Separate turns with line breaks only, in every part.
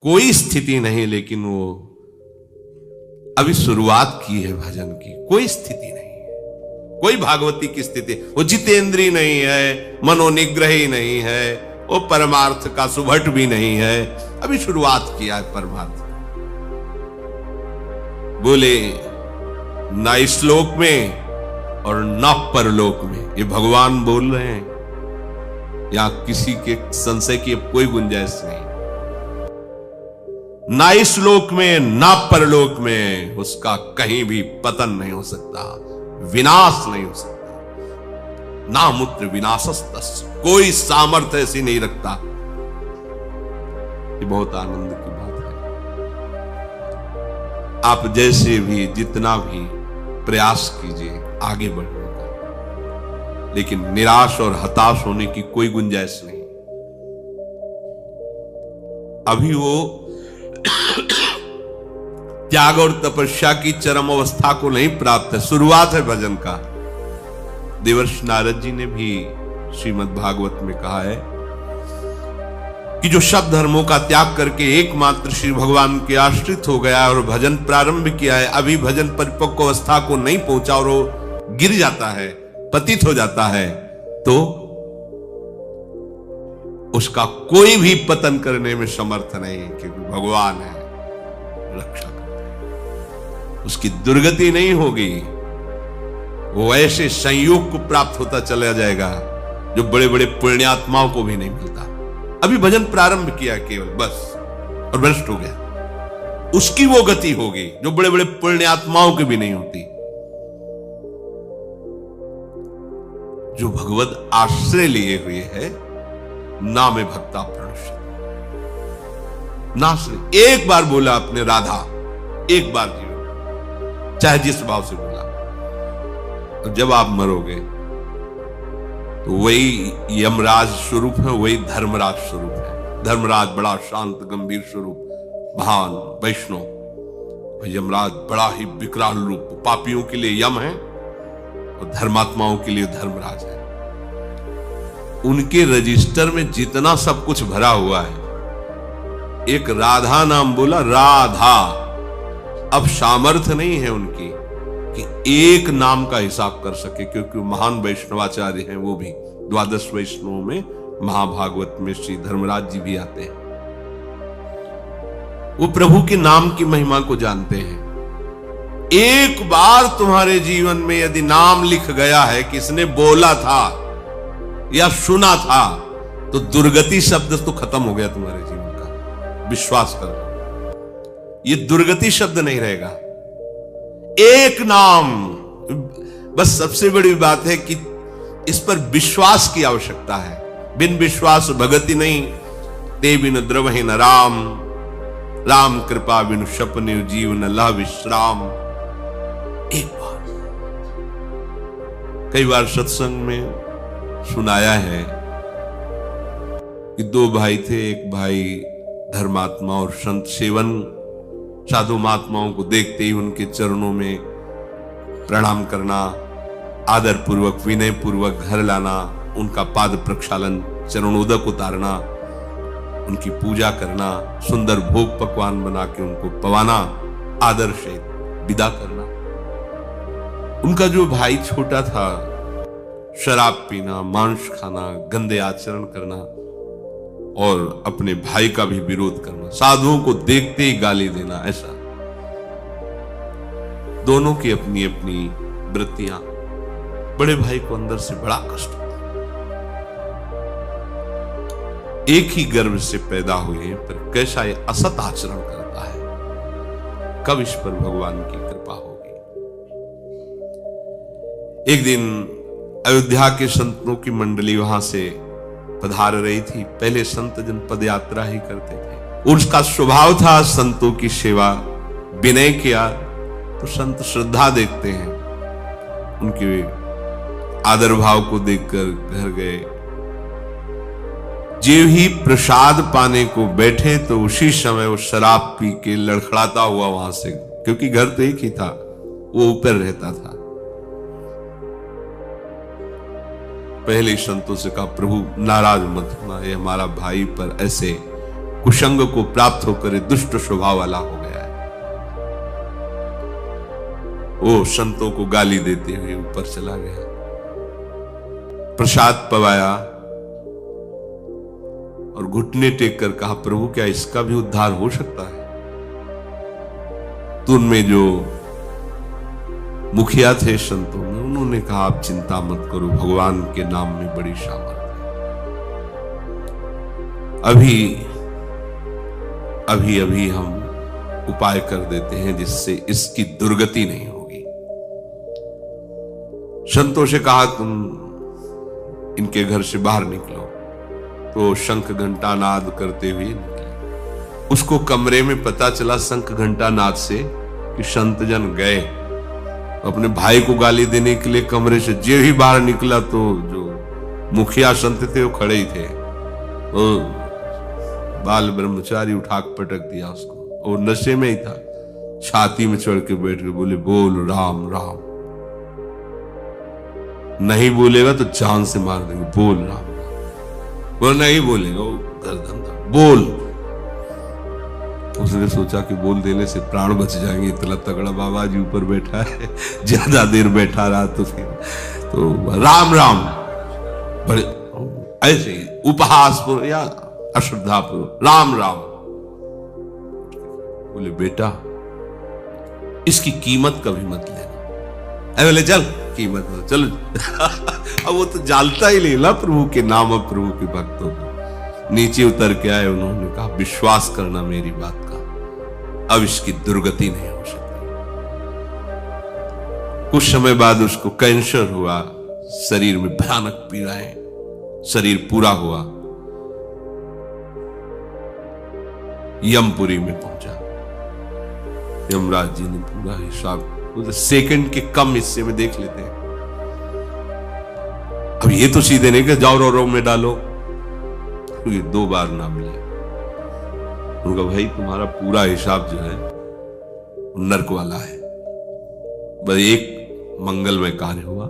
कोई स्थिति नहीं, लेकिन वो अभी शुरुआत की है भजन की। कोई स्थिति नहीं है, कोई भागवती की स्थिति। वो जितेंद्री नहीं है, मनोनिग्रही नहीं है, वो परमार्थ का सुभट भी नहीं है, अभी शुरुआत किया है परमार्थ। बोले ना इस लोक में और ना परलोक में, ये भगवान बोल रहे हैं। या किसी के संशय की कोई गुंजाइश नहीं। ना इस लोक में ना परलोक में उसका कहीं भी पतन नहीं हो सकता, विनाश नहीं हो सकता। ना मूत्र विनाशस्तस्य, कोई सामर्थ्य ऐसी नहीं रखता। ये बहुत आनंद की बात है। आप जैसे भी जितना भी प्रयास कीजिए आगे बढ़ने का, लेकिन निराश और हताश होने की कोई गुंजाइश नहीं। अभी वो त्याग और तपस्या की चरम अवस्था को नहीं प्राप्त है, शुरुआत है भजन का। देवर्षि नारद जी ने भी श्रीमद् भागवत में कहा है कि जो सब धर्मों का त्याग करके एकमात्र श्री भगवान के आश्रित हो गया और भजन प्रारंभ किया है, अभी भजन परिपक्व अवस्था को नहीं पहुंचा और वो गिर जाता है, पतित हो जाता है, तो उसका कोई भी पतन करने में समर्थ नहीं, क्योंकि भगवान है, रक्षा करता है। उसकी दुर्गति नहीं होगी, वो ऐसे संयोग को प्राप्त होता चला जाएगा जो बड़े बड़े पुण्यात्माओं को भी नहीं मिलता। अभी भजन प्रारंभ किया केवल बस, और भ्रष्ट हो गया, उसकी वो गति होगी जो बड़े बड़े पुण्यात्माओं की भी नहीं होती। जो भगवत आश्रय लिए हुए है, नाम भक्ता प्रणश्य नाश नहीं। एक बार बोला अपने राधा, एक बार जीवन, चाहे जिस भाव से बोला, और जब आप मरोगे तो वही यमराज स्वरूप है, वही धर्मराज स्वरूप है। धर्मराज बड़ा शांत गंभीर स्वरूप, महान वैष्णव। यमराज बड़ा ही विकराल रूप, पापियों के लिए यम है और धर्मात्माओं के लिए धर्मराज है। उनके रजिस्टर में जितना सब कुछ भरा हुआ है, एक राधा नाम बोला, राधा। अब सामर्थ्य नहीं है उनकी कि एक नाम का हिसाब कर सके, क्योंकि महान वैष्णवाचार्य हैं। वो भी 12 वैष्णवों में महाभागवत में श्री धर्मराज जी भी आते हैं। वो प्रभु के नाम की महिमा को जानते हैं। एक बार तुम्हारे जीवन में यदि नाम लिख गया है, किसने बोला था या सुना था, तो दुर्गति शब्द तो खत्म हो गया तुम्हारे जीवन का। विश्वास करो, ये दुर्गति शब्द नहीं रहेगा। एक नाम, बस सबसे बड़ी बात है कि इस पर विश्वास की आवश्यकता है। बिन विश्वास भगति नहीं, ते बिन द्रवहि न राम, राम कृपा बिन शपने जीवन लह विश्राम। एक बार, कई बार सत्संग में सुनाया है कि 2 भाई थे। एक भाई धर्मात्मा और संत सेवन, साधु महात्माओं को देखते ही उनके चरणों में प्रणाम करना, आदर पूर्वक विनय पूर्वक घर लाना, उनका पाद प्रक्षालन, चरणोदक उतारना, उनकी पूजा करना, सुंदर भोग पकवान बना के उनको पवाना, आदर से विदा करना। उनका जो भाई छोटा था, शराब पीना, मांस खाना, गंदे आचरण करना और अपने भाई का भी विरोध करना, साधुओं को देखते ही गाली देना, ऐसा। दोनों की अपनी अपनी वृत्तियां। बड़े भाई को अंदर से बड़ा कष्ट होता। एक ही गर्भ से पैदा हुए पर कैसा ये असत आचरण करता है, कब इस पर भगवान की कृपा होगी। एक दिन अयोध्या के संतों की मंडली वहां से पधार रही थी। पहले संत जन पद यात्रा ही करते थे। उसका स्वभाव था संतों की सेवा। विनय किया तो संत श्रद्धा देखते हैं, उनके आदर भाव को देखकर घर गए। जो ही प्रसाद पाने को बैठे तो उसी समय वो शराब पी के लड़खड़ाता हुआ वहां से, क्योंकि घर तो एक ही था, वो ऊपर रहता था। पहले संतों से कहा, प्रभु नाराज मत होना, ये हमारा भाई पर ऐसे कुसंग को प्राप्त होकर दुष्ट स्वभाव वाला हो गया है। वो संतों को गाली देते हुए ऊपर चला गया, प्रसाद पवाया और घुटने टेक कर कहा, प्रभु क्या इसका भी उद्धार हो सकता है? तो उनमें जो मुखिया थे संतों में, उन्होंने कहा आप चिंता मत करो, भगवान के नाम में बड़ी सामर्थ है। अभी हम उपाय कर देते हैं जिससे इसकी दुर्गति नहीं होगी। संतों से कहा तुम इनके घर से बाहर निकलो। तो शंख घंटा नाद करते हुए निकले। उसको कमरे में पता चला शंख घंटा नाद से कि संत जन गए। अपने भाई को गाली देने के लिए कमरे से जे ही बाहर निकला तो जो मुखिया संत थे वो खड़े ही थे। वो बाल ब्रह्मचारी उठा पटक दिया उसको, और नशे में ही था, छाती में चढ़ के बैठ के बोले बोल राम राम। नहीं बोलेगा तो जान से मार देंगे, बोल राम राम। वो नहीं बोलेगा, वो गर्दन बोल। उसने सोचा कि बोल देने से प्राण बच जाएंगे, इतना तगड़ा बाबा जी ऊपर बैठा है, ज्यादा देर बैठा रहा तो फिर तो राम राम बड़े ऐसे ही उपहास पर या अश्रद्धा पर राम राम। बोले बेटा इसकी कीमत कभी मत लेना। बोले चल कीमत मत चलो। अब वो तो जानता ही नहीं ना प्रभु के नाम और प्रभु के भक्तों को। नीचे उतर के आए, उन्होंने कहा विश्वास करना मेरी बात का, अब इसकी दुर्गति नहीं हो सकती। कुछ समय बाद उसको कैंसर हुआ, शरीर में भयानक पीड़ाएं, शरीर पूरा हुआ। यमपुरी में पहुंचा। यमराज जी ने पूरा हिसाब सेकंड के कम हिस्से में देख लेते हैं। अब ये तो सीधे नहीं कि जाओ रो में डालो, क्योंकि 2 बार नाम लिया। उनका भाई तुम्हारा पूरा हिसाब जो है नरक वाला है। बस एक मंगलमय कार्य हुआ,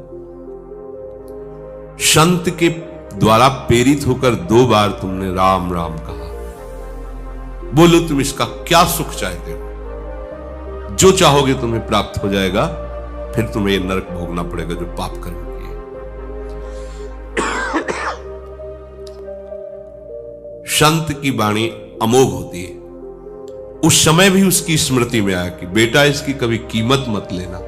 संत के द्वारा प्रेरित होकर 2 बार तुमने राम राम कहा। बोलो तुम इसका क्या सुख चाहते हो? जो चाहोगे तुम्हें प्राप्त हो जाएगा, फिर तुम्हें ये नरक भोगना पड़ेगा जो पाप कर्म किए। संत की वाणी अमोघ होती है। उस समय भी उसकी स्मृति में आया कि बेटा इसकी कभी कीमत मत लेना।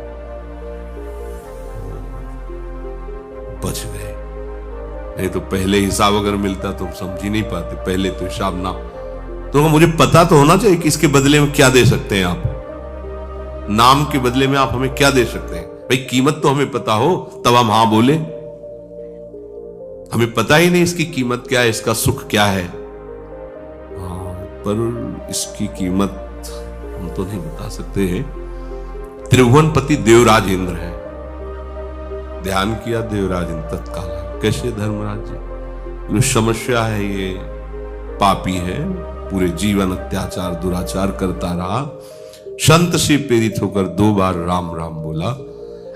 बच गए, नहीं तो पहले हिसाब अगर मिलता तो हम समझ ही नहीं पाते। पहले तो हिसाब ना, तो मुझे पता तो होना चाहिए कि इसके बदले में क्या दे सकते हैं आप। नाम के बदले में आप हमें क्या दे सकते हैं? भाई कीमत तो हमें पता हो तब हम हां बोले। हमें पता ही नहीं इसकी कीमत क्या है, इसका सुख क्या है। पर इसकी कीमत हम तो नहीं बता सकते हैं। त्रिभुवनपति देवराज इंद्र है। ध्यान किया देवराज इंद्र तत्काल। कैसे धर्मराज जी, जो समस्या है ये पापी है, पूरे जीवन अत्याचार दुराचार करता रहा, संत से प्रेरित होकर 2 बार राम राम बोला।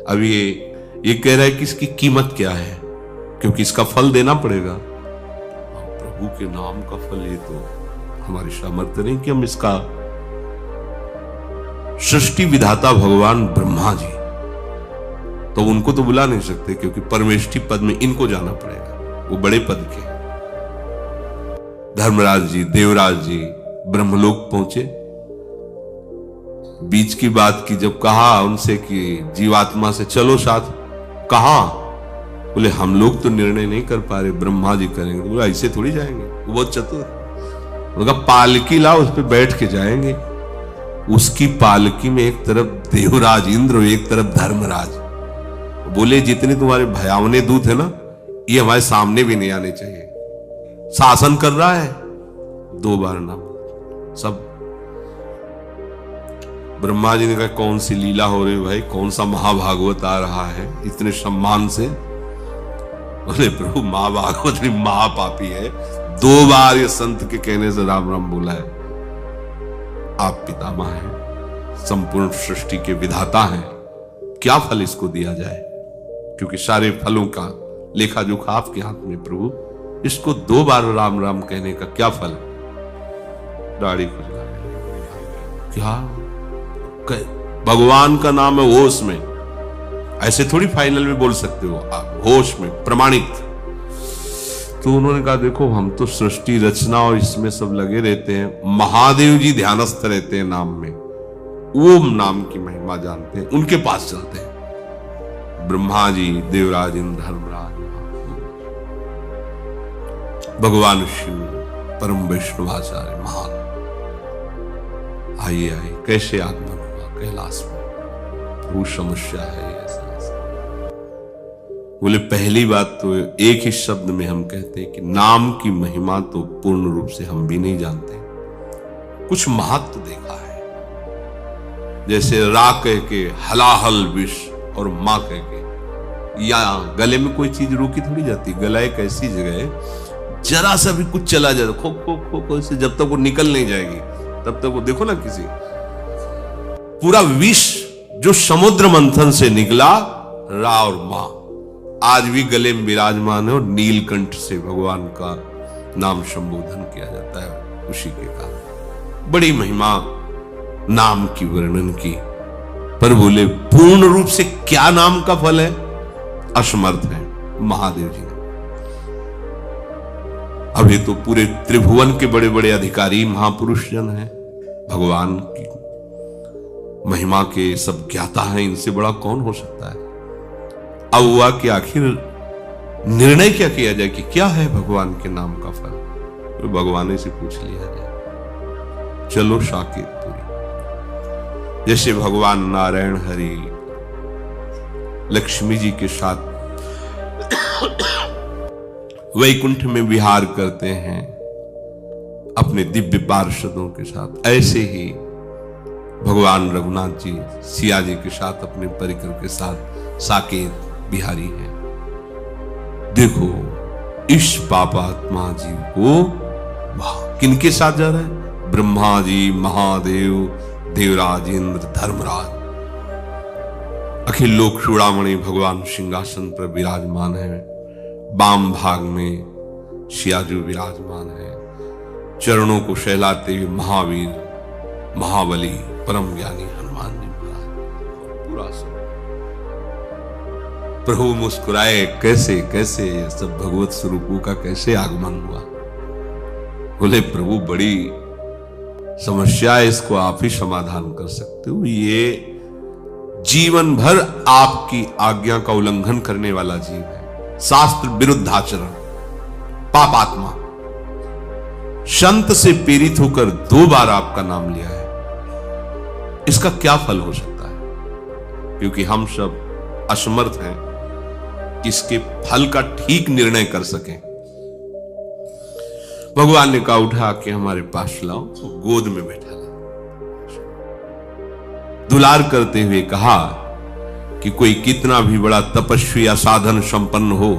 अब ये कह रहा है कि इसकी कीमत क्या है, क्योंकि इसका फल देना पड़ेगा। प्रभु के नाम का फल, ये तो हमारी सामर्थ्य नहीं कि हम इसका। सृष्टि विधाता भगवान ब्रह्मा जी, तो उनको तो बुला नहीं सकते क्योंकि परमेष्ठी पद में इनको जाना पड़ेगा, वो बड़े पद के। धर्मराज जी, देवराज जी ब्रह्मलोक पहुंचे। बीच की बात की जब कहा उनसे कि जीवात्मा से चलो साथ, कहा? बोले हम लोग तो निर्णय नहीं कर पा रहे, ब्रह्मा जी करेंगे। बोले ऐसे थोड़ी जाएंगे, वो बहुत चतुर। बोला पालकी लाओ, उस पर बैठ के जाएंगे। उसकी पालकी में एक तरफ देवराज इंद्र और एक तरफ धर्मराज। बोले जितने तुम्हारे भयावने दूत है ना, ये हमारे सामने भी नहीं आने चाहिए। शासन कर रहा है, 2 बार नाम सब। ब्रह्मा जी ने कहा कौन सी लीला हो रही है भाई, कौन सा महाभागवत आ रहा है इतने सम्मान से? बोले प्रभु महाभागवत भी महापापी है, 2 बार ये संत के कहने से राम राम बोला है। आप पितामह हैं, संपूर्ण सृष्टि के विधाता हैं, क्या फल इसको दिया जाए? क्योंकि सारे फलों का लेखा जोखा आपके हाथ में प्रभु। इसको 2 बार राम राम कहने का क्या फल? दाढ़ी खुजलाने क्या भगवान का नाम है होश में, ऐसे थोड़ी फाइनल में बोल सकते हो आप, होश में प्रमाणित। तो उन्होंने कहा देखो हम तो सृष्टि रचना और इसमें सब लगे रहते हैं, महादेव जी ध्यानस्थ रहते हैं नाम में, ओम नाम की महिमा जानते हैं, उनके पास चलते हैं। ब्रह्मा जी, देवराज इंद्र, धर्मराज, भगवान शिव, परम वैष्णवाचार्य महान, आइए आइए कैसे आगमन हुआ कैलाश में, वो समस्या है ऐसा। बोले पहली बात तो एक ही शब्द में हम कहते हैं कि नाम की महिमा तो पूर्ण रूप से हम भी नहीं जानते, कुछ महत्व देखा है। जैसे रा कह के हलाहल विष और मां कह के, या गले में कोई चीज रोकी थोड़ी जाती, गला एक ऐसी जगह है जरा सा भी कुछ चला जाए खो खो खो खो से, जब तक वो निकल नहीं जाएगी तब तक वो, देखो ना किसी पूरा विष जो समुद्र मंथन से निकला, रा और मां आज भी गले में विराजमान है और नीलकंठ से भगवान का नाम संबोधन किया जाता है उसी के कारण। बड़ी महिमा नाम की वर्णन की, पर बोले पूर्ण रूप से क्या नाम का फल है, असमर्थ है महादेव जी। अभी तो पूरे त्रिभुवन के बड़े बड़े अधिकारी महापुरुष जन हैं, भगवान की महिमा के सब ज्ञाता हैं, इनसे बड़ा कौन हो सकता है। अब हुआ कि आखिर निर्णय क्या किया जाए कि क्या है भगवान के नाम का फल, तो भगवान से पूछ लिया जाए। चलो साकेतपुरी, जैसे भगवान नारायण हरि लक्ष्मी जी के साथ वैकुंठ में विहार करते हैं अपने दिव्य पार्षदों के साथ, ऐसे ही भगवान रघुनाथ जी सिया जी के साथ अपने परिकर के साथ साकेत बिहारी है। देखो इस पापात्मा जीव को किनके साथ जा रहा है, ब्रह्मा जी, महादेव, देवराज इंद्र, धर्मराज, अखिल लोक चूड़ामणि भगवान सिंहासन पर विराजमान है, बाम भाग में सियाजू विराजमान है, चरणों को सहलाते हुए महावीर, महाबली, परम ज्ञानी हनुमान जी महाराज, पूरा सब प्रभु मुस्कुराए, कैसे कैसे सब भगवत स्वरूपों का कैसे आगमन हुआ। बोले प्रभु बड़ी समस्या है, इसको आप ही समाधान कर सकते हो, ये जीवन भर आपकी आज्ञा का उल्लंघन करने वाला जीव है, शास्त्र विरुद्ध आचरण, पापात्मा, संत से प्रेरित होकर 2 बार आपका नाम लिया है, इसका क्या फल हो सकता है। क्योंकि हम सब असमर्थ हैं इसके फल का ठीक निर्णय कर सकें। भगवान ने कहा उठा के हमारे पास लाओ, तो गोद में बैठा ला, दुलार करते हुए कहा कि कोई कितना भी बड़ा तपस्वी या साधन संपन्न हो,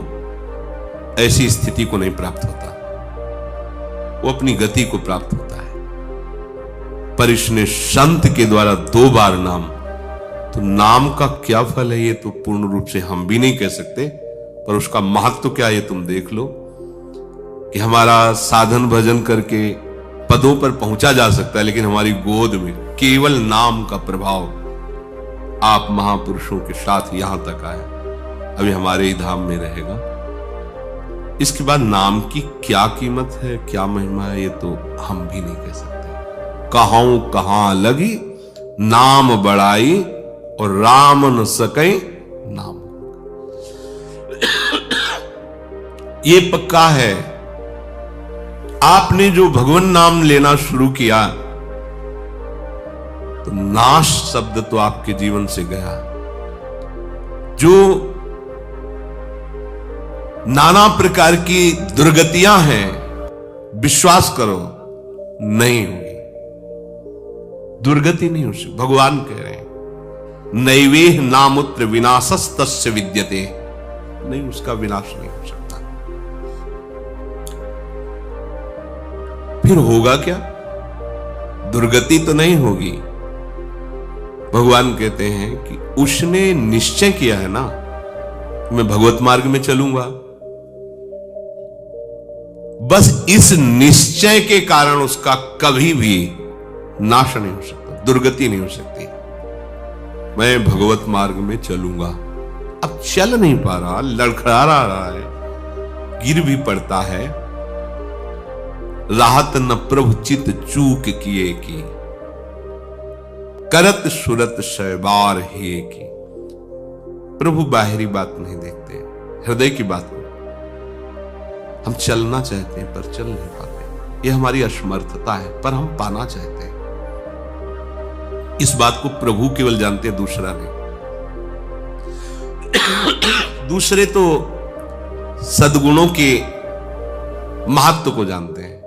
ऐसी स्थिति को नहीं प्राप्त होता, वो अपनी गति को प्राप्त होता है। पर इसने संत के द्वारा 2 बार नाम, तो नाम का क्या फल है ये तो पूर्ण रूप से हम भी नहीं कह सकते, पर उसका महत्व क्या है ये तुम देख लो कि हमारा साधन भजन करके पदों पर पहुंचा जा सकता है, लेकिन हमारी गोद में केवल नाम का प्रभाव आप महापुरुषों के साथ यहां तक आया, अभी हमारे ही धाम में रहेगा। इसके बाद नाम की क्या कीमत है, क्या महिमा है, ये तो हम भी नहीं कह सकते। कहां कहां लगी नाम बड़ाई और राम न सके नाम, ये पक्का है। आपने जो भगवान नाम लेना शुरू किया तो नाश शब्द तो आपके जीवन से गया। जो नाना प्रकार की दुर्गतियां हैं, विश्वास करो नहीं होगी, दुर्गति नहीं हो सकती। भगवान कह रहे हैं नैवेह नामुत्र विनाशस्तस्य विद्यते, नहीं उसका विनाश नहीं हो सकता। फिर होगा क्या, दुर्गति तो नहीं होगी। भगवान कहते हैं कि उसने निश्चय किया है ना मैं भगवत मार्ग में चलूंगा, बस इस निश्चय के कारण उसका कभी भी नाश नहीं हो सकता, दुर्गति नहीं हो सकती। मैं भगवत मार्ग में चलूंगा, अब चल नहीं पा रहा, लड़खड़ा रहा है, गिर भी पड़ता है। राहत न प्रभु चित चूक किए की, करत सुरत शैबार हे की। प्रभु बाहरी बात नहीं देखते, हृदय की बात को। हम चलना चाहते हैं पर चल नहीं पाते, यह हमारी असमर्थता है, पर हम पाना चाहते हैं। इस बात को प्रभु केवल जानते हैं, दूसरा नहीं। दूसरे तो सद्गुणों के महत्व को जानते हैं,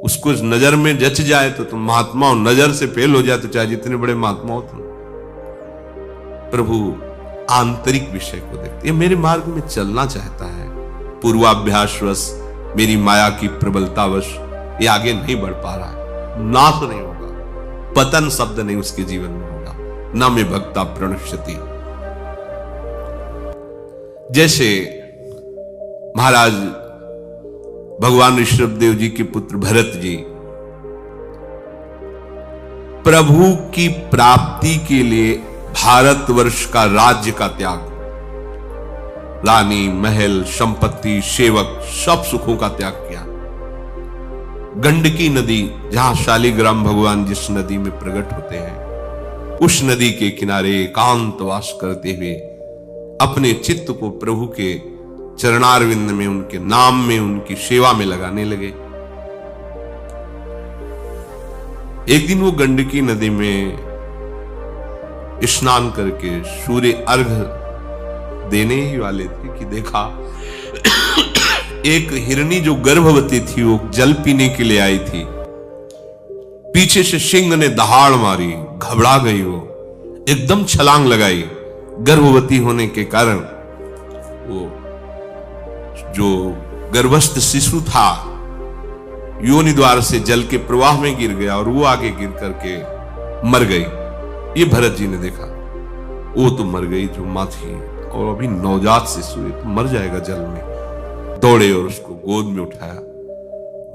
उसको नजर में जच जाए तो तुम महात्मा हो, नजर से फेल हो जाए तो चाहे जितने बड़े महात्मा हो तुम। प्रभु आंतरिक विषय को देखते, ये मेरे मार्ग में चलना चाहता है, पूर्वाभ्यासवश मेरी माया की प्रबलतावश ये आगे नहीं बढ़ पा रहा है, नाश नहीं होगा, पतन शब्द नहीं उसके जीवन में होगा, न में भक्ता प्रणश्यति। जैसे महाराज भगवान ऋषभदेव जी के पुत्र भरत जी प्रभु की प्राप्ति के लिए भारतवर्ष का राज्य का त्याग, रानी, महल, संपत्ति, सेवक, सब सुखों का त्याग किया। गंडकी नदी, जहां शालिग्राम भगवान जिस नदी में प्रकट होते हैं, उस नदी के किनारे एकांतवास करते हुए अपने चित्त को प्रभु के चरणारविंद में, उनके नाम में, उनकी सेवा में लगाने लगे। एक दिन वो गंडकी नदी में स्नान करके सूर्य अर्घ देने ही वाले थे कि देखा एक हिरनी जो गर्भवती थी, वो जल पीने के लिए आई थी, पीछे से सिंह ने दहाड़ मारी, घबरा गई, वो एकदम छलांग लगाई। गर्भवती होने के कारण वो जो गर्भस्थ शिशु था योनि द्वार से जल के प्रवाह में गिर गया और वो आगे गिर करके मर गई। ये भरत जी ने देखा, वो तो मर गई जो मां थी, और अभी नवजात शिशु है तो मर जाएगा जल में। दौड़े और उसको गोद में उठाया,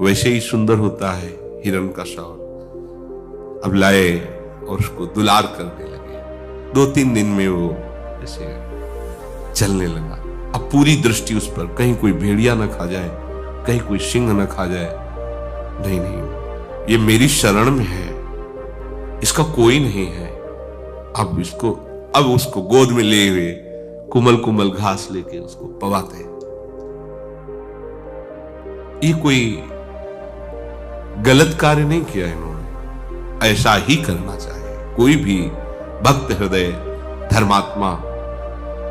वैसे ही सुंदर होता है हिरण का शौर। अब लाए और उसको दुलार करने लगे। 2-3 दिन में वो ऐसे चलने लगा। अब पूरी दृष्टि उस पर, कहीं कोई भेड़िया न खा जाए, कहीं कोई सिंह न खा जाए। नहीं नहीं, ये मेरी शरण में है, इसका कोई नहीं है। अब उसको गोद में ले हुए कुमल कुमल घास लेके उसको पवाते। ये कोई गलत कार्य नहीं किया इन्होंने, ऐसा ही करना चाहिए। कोई भी भक्त हृदय धर्मात्मा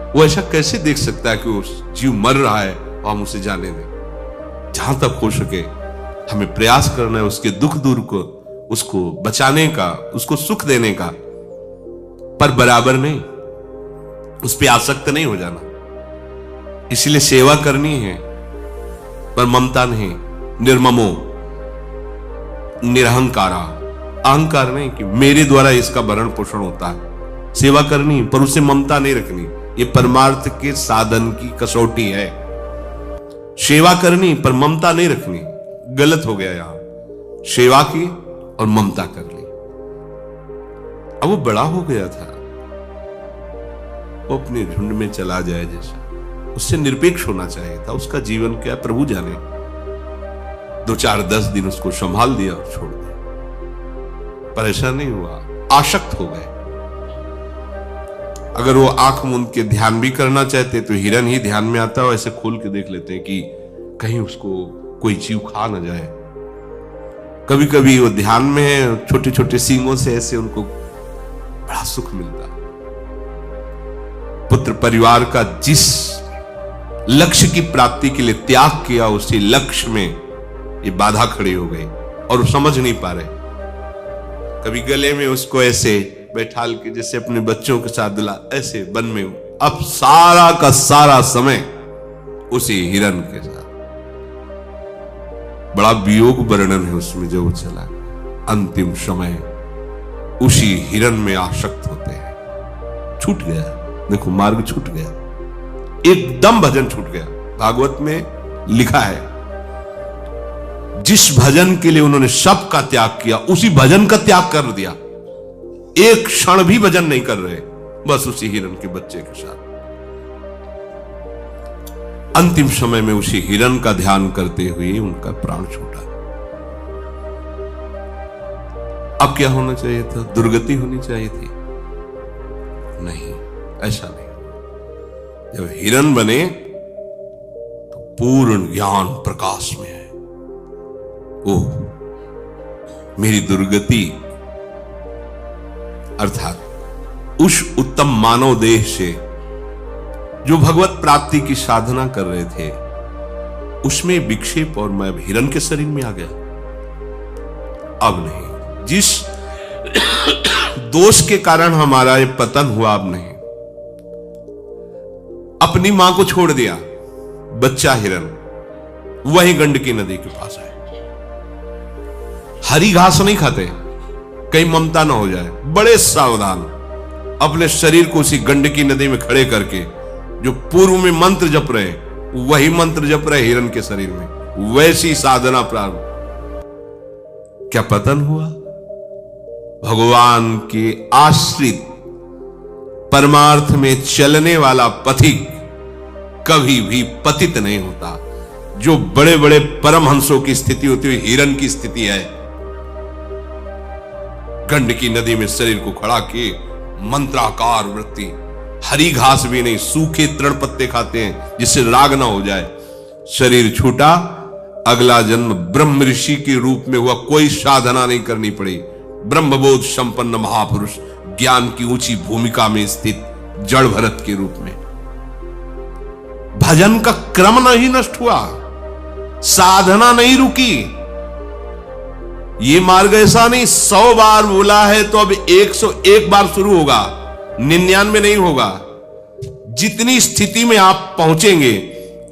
वो ऐसा कैसे देख सकता है कि वो जीव मर रहा है और हम उसे जाने दें। जहां तक हो सके हमें प्रयास करना है उसके दुख दूर को, उसको बचाने का, उसको सुख देने का, पर बराबर नहीं, उस पर आसक्त नहीं हो जाना। इसलिए सेवा करनी है पर ममता नहीं, निर्ममो निरहंकारा, अहंकार नहीं कि मेरे द्वारा इसका भरण पोषण होता है। सेवा करनी पर उसे ममता नहीं रखनी, ये परमार्थ के साधन की कसौटी है। सेवा करनी पर ममता नहीं रखनी, गलत हो गया यहां। सेवा की और ममता कर ली। अब वो बड़ा हो गया था, वो अपने झुंड में चला जाए जैसा, उससे निरपेक्ष होना चाहिए था। उसका जीवन क्या प्रभु जाने। 2-4-10 दिन उसको संभाल दिया और छोड़ दिया, पर ऐसा नहीं हुआ, आसक्त हो गए। अगर वो आंख मूंद के ध्यान भी करना चाहते तो हिरन ही ध्यान में आता है, ऐसे खोल के देख लेते हैं कि कहीं उसको कोई जीव खा ना जाए। कभी कभी वो ध्यान में है, छोटे छोटे सींगों से ऐसे उनको बड़ा सुख मिलता। पुत्र परिवार का जिस लक्ष्य की प्राप्ति के लिए त्याग किया, उसी लक्ष्य में ये बाधा खड़ी हो गई और वो समझ नहीं पा रहे। कभी गले में उसको ऐसे बैठाल के जैसे अपने बच्चों के साथ दुला, ऐसे वन में अब सारा का सारा समय उसी हिरन के साथ। बड़ा वियोग वर्णन है उसमें जो चला। अंतिम समय उसी हिरन में आसक्त होते हैं। छूट गया, देखो मार्ग छूट गया, एकदम भजन छूट गया। भागवत में लिखा है जिस भजन के लिए उन्होंने सब का त्याग किया, उसी भजन का त्याग कर दिया। एक क्षण भी भजन नहीं कर रहे, बस उसी हिरण के बच्चे के साथ। अंतिम समय में उसी हिरण का ध्यान करते हुए उनका प्राण छूटा। अब क्या होना चाहिए था? दुर्गति होनी चाहिए थी? नहीं, ऐसा नहीं। जब हिरण बने तो पूर्ण ज्ञान प्रकाश में है। ओह, मेरी दुर्गति अर्थात उस उत्तम मानव देह से जो भगवत प्राप्ति की साधना कर रहे थे, उसमें विक्षेप और मैं हिरण के शरीर में आ गया। अब नहीं। जिस दोष के कारण हमारा ये पतन हुआ, अब नहीं। अपनी मां को छोड़ दिया, बच्चा हिरण वहीं गंडकी नदी के पास है। हरी घास नहीं खाते, कहीं ममता ना हो जाए, बड़े सावधान। अपने शरीर को उसी गंडकी नदी में खड़े करके जो पूर्व में मंत्र जप रहे, वही मंत्र जप रहे हिरण के शरीर में, वैसी साधना प्रारंभ। क्या पतन हुआ? भगवान के आश्रित परमार्थ में चलने वाला पथिक कभी भी पतित नहीं होता। जो बड़े बड़े परमहंसों की स्थिति होती है, हिरण की स्थिति है। गंडकी नदी में शरीर को खड़ा किए, मंत्राकार वृत्ति, हरी घास भी नहीं, सूखे तृण पत्ते खाते हैं जिससे राग ना हो जाए। शरीर छूटा, अगला जन्म ब्रह्म ऋषि के रूप में हुआ। कोई साधना नहीं करनी पड़ी। ब्रह्मबोध संपन्न महापुरुष, ज्ञान की ऊंची भूमिका में स्थित जड़ भरत के रूप में। भजन का क्रम नहीं नष्ट हुआ, साधना नहीं रुकी। ये मार्ग ऐसा नहीं 100 बार बोला है तो अब 101 बार शुरू होगा, 99 नहीं होगा। जितनी स्थिति में आप पहुंचेंगे,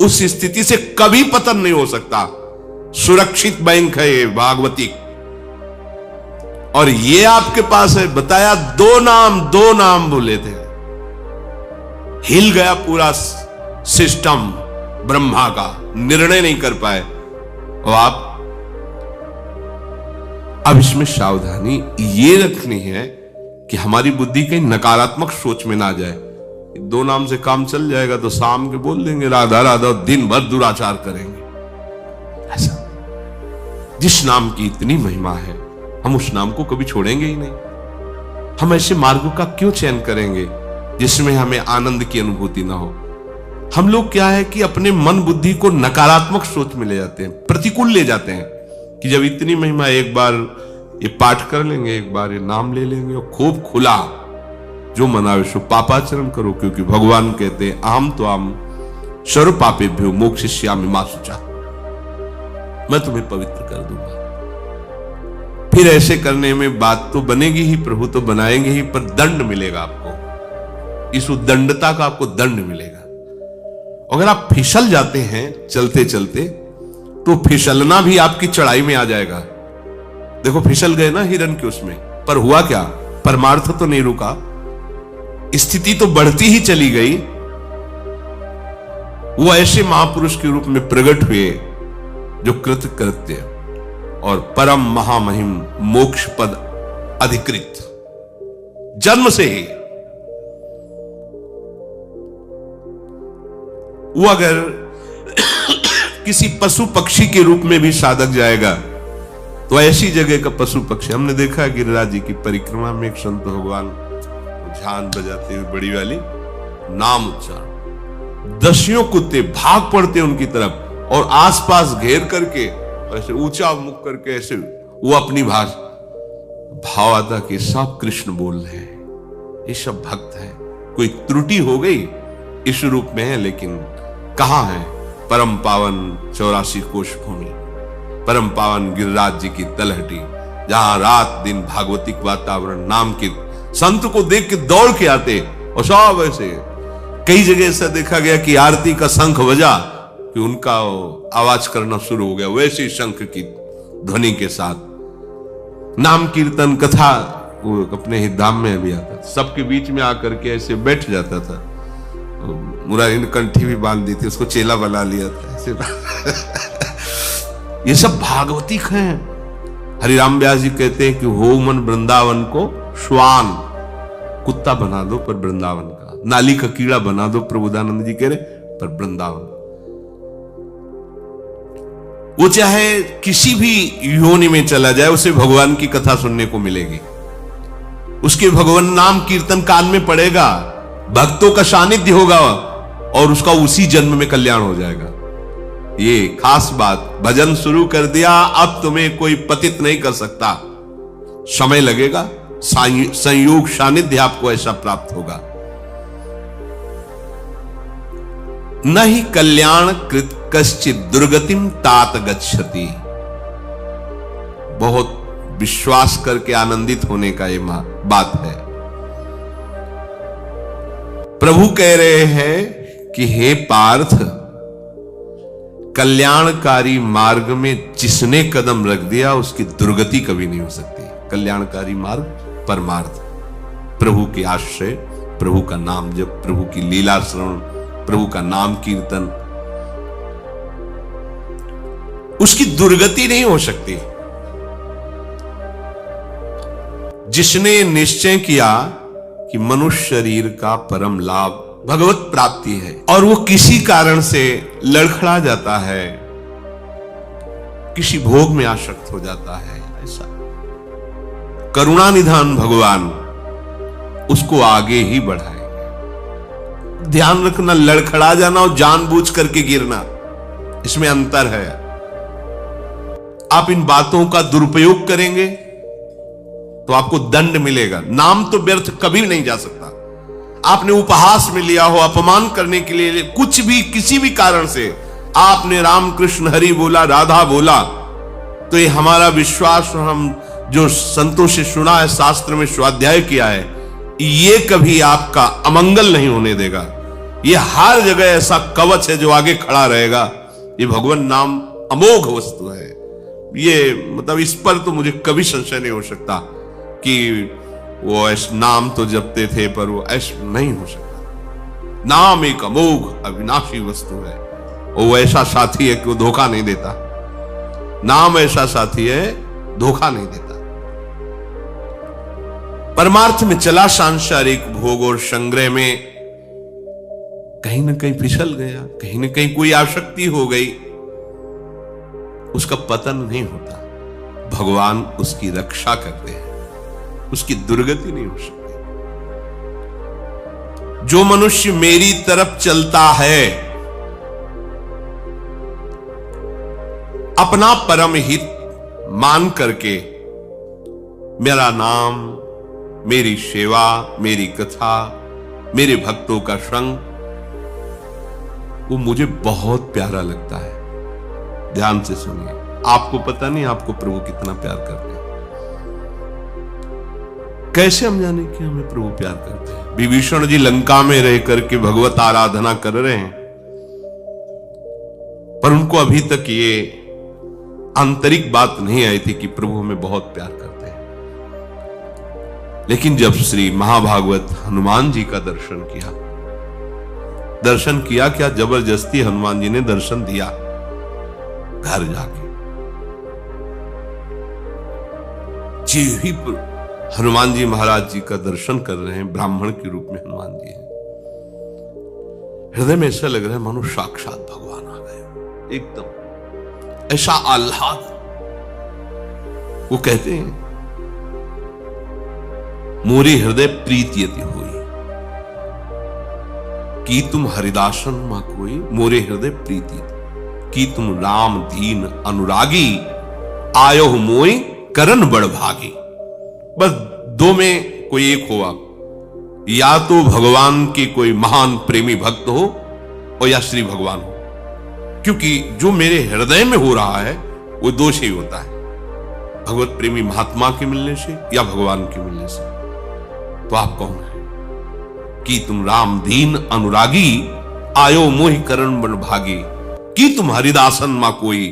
उस स्थिति से कभी पतन नहीं हो सकता। सुरक्षित बैंक है ये भागवती, और ये आपके पास है। बताया दो नाम बोले थे, हिल गया पूरा सिस्टम ब्रह्मा का, निर्णय नहीं कर पाए। और आप अब इसमें सावधानी ये रखनी है कि हमारी बुद्धि कहीं नकारात्मक सोच में ना जाए। 2 नाम से काम चल जाएगा तो शाम के बोल देंगे राधा राधा, दिन भर दुराचार करेंगे। ऐसा जिस नाम की इतनी महिमा है, हम उस नाम को कभी छोड़ेंगे ही नहीं। हम ऐसे मार्गों का क्यों चयन करेंगे जिसमें हमें आनंद की अनुभूति ना हो? हम लोग क्या है कि अपने मन बुद्धि को नकारात्मक सोच में ले जाते हैं, प्रतिकूल ले जाते हैं कि जब इतनी महिमा, एक बार ये पाठ कर लेंगे, एक बार ये नाम ले लेंगे और खूब खुला जो मनावे सो पापाचरण करो, क्योंकि भगवान कहते हैं अहम तो आम सर्व पापेभ्यो मोक्षयिष्यामि मा शुचा, मैं तुम्हें पवित्र कर दूंगा। फिर ऐसे करने में बात तो बनेगी ही, प्रभु तो बनाएंगे ही, पर दंड मिलेगा आपको। इस उद्दंडता का आपको दंड मिलेगा। अगर आप फिसल जाते हैं चलते चलते, तो फिसलना भी आपकी चढ़ाई में आ जाएगा। देखो फिसल गए ना हिरण के उसमें, पर हुआ क्या? परमार्थ तो नहीं रुका, स्थिति तो बढ़ती ही चली गई। वो ऐसे महापुरुष के रूप में प्रकट हुए जो कृतकृत्य और परम महामहिम मोक्ष पद अधिकृत, जन्म से ही। वो अगर किसी पशु पक्षी के रूप में भी साधक जाएगा, तो ऐसी जगह का पशु पक्षी, हमने देखा गिरिराज जी की परिक्रमा में एक संत भगवान झान बजाते हुए बड़ी वाली नाम उच्चारण, दसियों कुत्ते भाग पड़ते उनकी तरफ और आसपास घेर करके ऐसे ऊंचा मुख करके ऐसे वो अपनी भाव आता कि सब कृष्ण बोल रहे हैं, ये सब भक्त है। कोई त्रुटि हो गई इस रूप में है, लेकिन कहां है परम पावन 84 कोश भूमि, परम पावन गिरिराज जी की तलहटी, जहां रात दिन भागवतिक वातावरण, नाम के संत को देख के दौड़ के आते। और सब ऐसे कई जगह ऐसा देखा गया कि आरती का शंख बजा कि उनका आवाज करना शुरू हो गया, वैसे शंख की ध्वनि के साथ। नाम कीर्तन कथा वो अपने ही धाम में भी आता था, सबके बीच में आकर के ऐसे बैठ जाता था। मुरारी ने कंठी भी बांध दी थी, उसको चेला बना लिया था ऐसे ये सब भागवतिक हैं। हरिराम व्यास जी कहते हैं कि हो मन वृंदावन को श्वान, कुत्ता बना दो पर वृंदावन का, नाली का कीड़ा बना दो, प्रबोधानंद जी कह रहे पर वृंदावन। वो चाहे किसी भी योनि में चला जाए उसे भगवान की कथा सुनने को मिलेगी, उसके भगवान नाम कीर्तन कान में पड़ेगा, भक्तों का सानिध्य होगा और उसका उसी जन्म में कल्याण हो जाएगा। ये खास बात, भजन शुरू कर दिया अब तुम्हें कोई पतित नहीं कर सकता। समय लगेगा, संयोग सानिध्य आपको ऐसा प्राप्त होगा। न ही कल्याण कृत कश्चित दुर्गतिम तात गच्छति। बहुत विश्वास करके आनंदित होने का ये बात है। प्रभु कह रहे हैं कि हे पार्थ, कल्याणकारी मार्ग में जिसने कदम रख दिया उसकी दुर्गति कभी नहीं हो सकती। कल्याणकारी मार्ग परमार्थ, प्रभु के आश्रय, प्रभु का नाम जप, प्रभु की लीला श्रवण, प्रभु का नाम कीर्तन, उसकी दुर्गति नहीं हो सकती। जिसने निश्चय किया कि मनुष्य शरीर का परम लाभ भगवत प्राप्ति है और वो किसी कारण से लड़खड़ा जाता है, किसी भोग में आसक्त हो जाता है, ऐसा करुणा निधान भगवान उसको आगे ही बढ़ाएंगे। ध्यान रखना, लड़खड़ा जाना और जानबूझ करके गिरना, इसमें अंतर है। आप इन बातों का दुरुपयोग करेंगे तो आपको दंड मिलेगा। नाम तो व्यर्थ कभी नहीं जा सकता। आपने उपहास में लिया हो, अपमान करने के लिए, कुछ भी किसी भी कारण से आपने राम कृष्ण हरि बोला, राधा बोला, तो ये हमारा विश्वास और हम जो संतों से सुना है, शास्त्र में स्वाध्याय किया है, ये कभी आपका अमंगल नहीं होने देगा। ये हर जगह ऐसा कवच है जो आगे खड़ा रहेगा। ये भगवान नाम अमोघ वस्तु है। ये मतलब इस पर तो मुझे कभी संशय नहीं हो सकता कि वो ऐसा नाम तो जपते थे पर वो ऐसा नहीं हो सकता। नाम एक अमोघ अविनाशी वस्तु है। वो ऐसा साथी है कि वो धोखा नहीं देता। नाम ऐसा साथी है, धोखा नहीं देता। परमार्थ में चला, सांसारिक भोग और संग्रह में कहीं ना कहीं फिसल गया, कहीं ना कहीं कोई आसक्ति हो गई, उसका पतन नहीं होता। भगवान उसकी रक्षा करते हैं, उसकी दुर्गति नहीं हो सकती। जो मनुष्य मेरी तरफ चलता है, अपना परम हित मान करके मेरा नाम, मेरी सेवा, मेरी कथा, मेरे भक्तों का संग, वो मुझे बहुत प्यारा लगता है। ध्यान से सुनिए, आपको पता नहीं आपको प्रभु कितना प्यार करते हैं। कैसे हम जाने कि हमें प्रभु प्यार करते हैं? विभीषण जी लंका में रह करके भगवत आराधना कर रहे हैं, पर उनको अभी तक ये आंतरिक बात नहीं आई थी कि प्रभु हमें बहुत प्यार करते हैं। लेकिन जब श्री महाभागवत हनुमान जी का दर्शन किया क्या जबरदस्ती हनुमान जी ने दर्शन दिया घर जाके। जी ही हनुमान जी महाराज जी का दर्शन कर रहे हैं, ब्राह्मण के रूप में हनुमान जी हैं। हृदय में ऐसा लग रहा है मानो साक्षात भगवान आ गए, एकदम ऐसा आह्लाद। वो कहते हैं मोरी हृदय प्रीतियति हुई कि तुम हरिदासन मा कोई, मोरे हृदय प्रीति कि तुम राम दीन अनुरागी, आयो मोई करन बड़ भागी। बस दो में कोई एक हो आप, या तो भगवान के कोई महान प्रेमी भक्त हो और या श्री भगवान हो, क्योंकि जो मेरे हृदय में हो रहा है वो दो से ही होता है, भगवत प्रेमी महात्मा के मिलने से या भगवान के मिलने से। तो आप कौन है कि तुम राम दीन अनुरागी, आयो मोहि करण बन भागी, कि तुम हरिदासन मा कोई,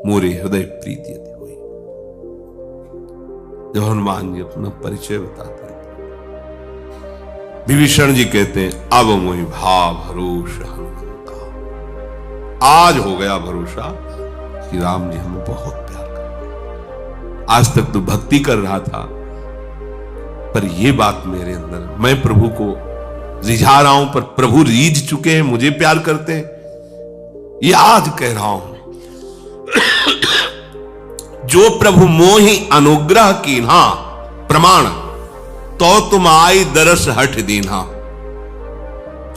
मोरे हृदय प्रीति हुई। जब हनुमान जी अपना परिचय बताते हैं, विभीषण जी कहते हैं अब मोहि भाव भरोसा हनुमंता, आज हो गया भरोसा कि राम जी हमें बहुत प्यार करते हैं। आज तक तो भक्ति कर रहा था, पर यह बात मेरे अंदर, मैं प्रभु को रिझा रहा हूं पर प्रभु रीझ चुके हैं, मुझे प्यार करते हैं, ये आज कह रहा हूं। जो प्रभु मोहि अनुग्रह कीन्हा प्रमाण, तो तुम आई दरस हठ दीन्हा।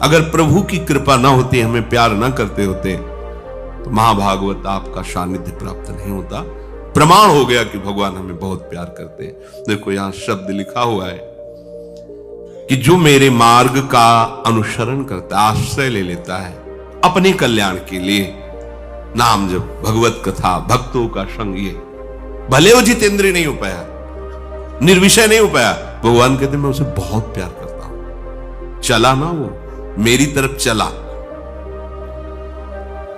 अगर प्रभु की कृपा ना होती, हमें प्यार ना करते होते, तो महाभागवत आपका सानिध्य प्राप्त नहीं होता। प्रमाण हो गया कि भगवान हमें बहुत प्यार करते हैं। देखो यहां शब्द लिखा हुआ है कि जो मेरे मार्ग का अनुसरण करता है, आश्रय ले लेता है अपने कल्याण के लिए, नाम जप, भगवत कथा, भक्तों का संग, ये भले वो जितेंद्रिय नहीं हो पाया, निर्विषय नहीं हो पाया, भगवान कहते मैं उसे बहुत प्यार करता हूं। चला ना वो मेरी तरफ चला।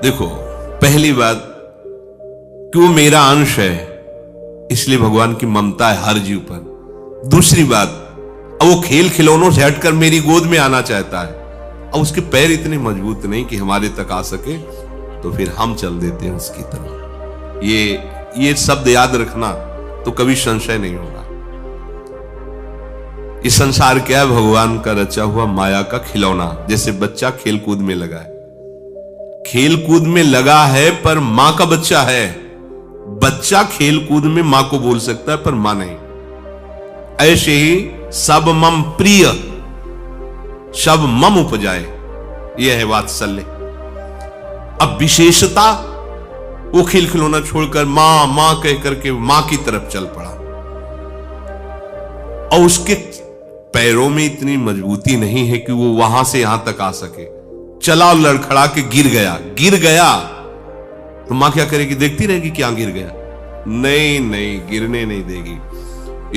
देखो पहली बात कि वो मेरा अंश है, इसलिए भगवान की ममता है हर जीव पर। दूसरी बात, अब वो खेल खिलौनों से हटकर मेरी गोद में आना चाहता है। अब उसके पैर इतने मजबूत नहीं कि हमारे तक आ सके, तो फिर हम चल देते हैं उसकी तरफ। ये शब्द याद रखना, तो कभी संशय नहीं होगा। इस संसार क्या है? भगवान का रचा हुआ माया का खिलौना। जैसे बच्चा खेलकूद में लगा है, खेलकूद में लगा है पर मां का बच्चा है। बच्चा खेलकूद में मां को बोल सकता है पर मां नहीं। ऐसे ही सब मम प्रिय, सब मम उपजाए, यह है वात्सल्य। अब विशेषता, वो खेल खिलौना छोड़कर मां मां कह करके मां की तरफ चल पड़ा, और उसके पैरों में इतनी मजबूती नहीं है कि वो वहां से यहां तक आ सके। चला, लड़खड़ा के गिर गया, तो मां क्या करेगी? देखती रहेगी क्या गिर गया? नहीं, गिरने नहीं देगी।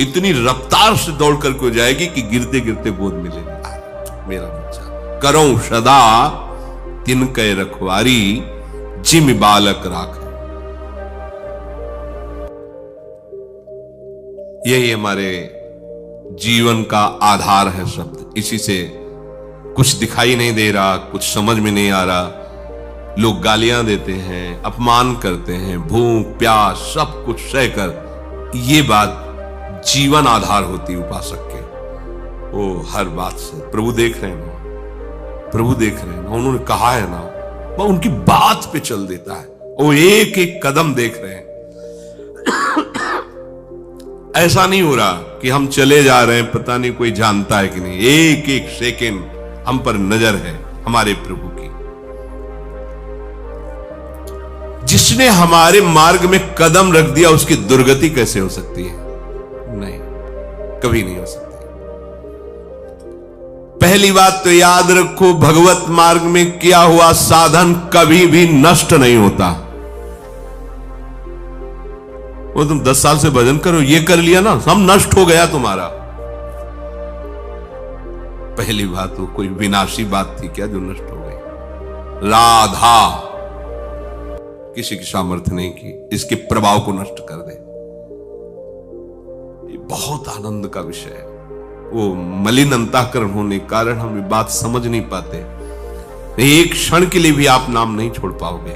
इतनी रफ्तार से दौड़ करके हो जाएगी कि गिरते गिरते गोद में ले लेगा। मेरा बच्चा करो सदा तिनके रखवारी, जिम बालक राख। यही हमारे जीवन का आधार है शब्द। इसी से कुछ दिखाई नहीं दे रहा, कुछ समझ में नहीं आ रहा, लोग गालियां देते हैं, अपमान करते हैं, भूख प्यास सब कुछ सहकर। ये बात जीवन आधार होती उपासक के। वो हर बात से प्रभु देख रहे हैं ना, प्रभु देख रहे हैं ना, उन्होंने कहा है ना, वह उनकी बात पे चल देता है। वो एक एक कदम देख रहे हैं। ऐसा नहीं हो रहा कि हम चले जा रहे हैं, पता नहीं कोई जानता है कि नहीं। एक एक सेकंड हम पर नजर है हमारे प्रभु की। जिसने हमारे मार्ग में कदम रख दिया, उसकी दुर्गति कैसे हो सकती है? नहीं, कभी नहीं हो सकती। पहली बात तो याद रखो, भगवत मार्ग में किया हुआ साधन कभी भी नष्ट नहीं होता। वो तुम 10 साल से भजन करो, ये कर लिया ना, सब नष्ट हो गया तुम्हारा। पहली बात, वो कोई विनाशी बात थी क्या जो नष्ट हो गई? राधा किसी की सामर्थ्य नहीं की इसके प्रभाव को नष्ट कर दे। ये बहुत आनंद का विषय है। वो मलिन अंतःकरण होने के कारण हम ये बात समझ नहीं पाते। एक क्षण के लिए भी आप नाम नहीं छोड़ पाओगे।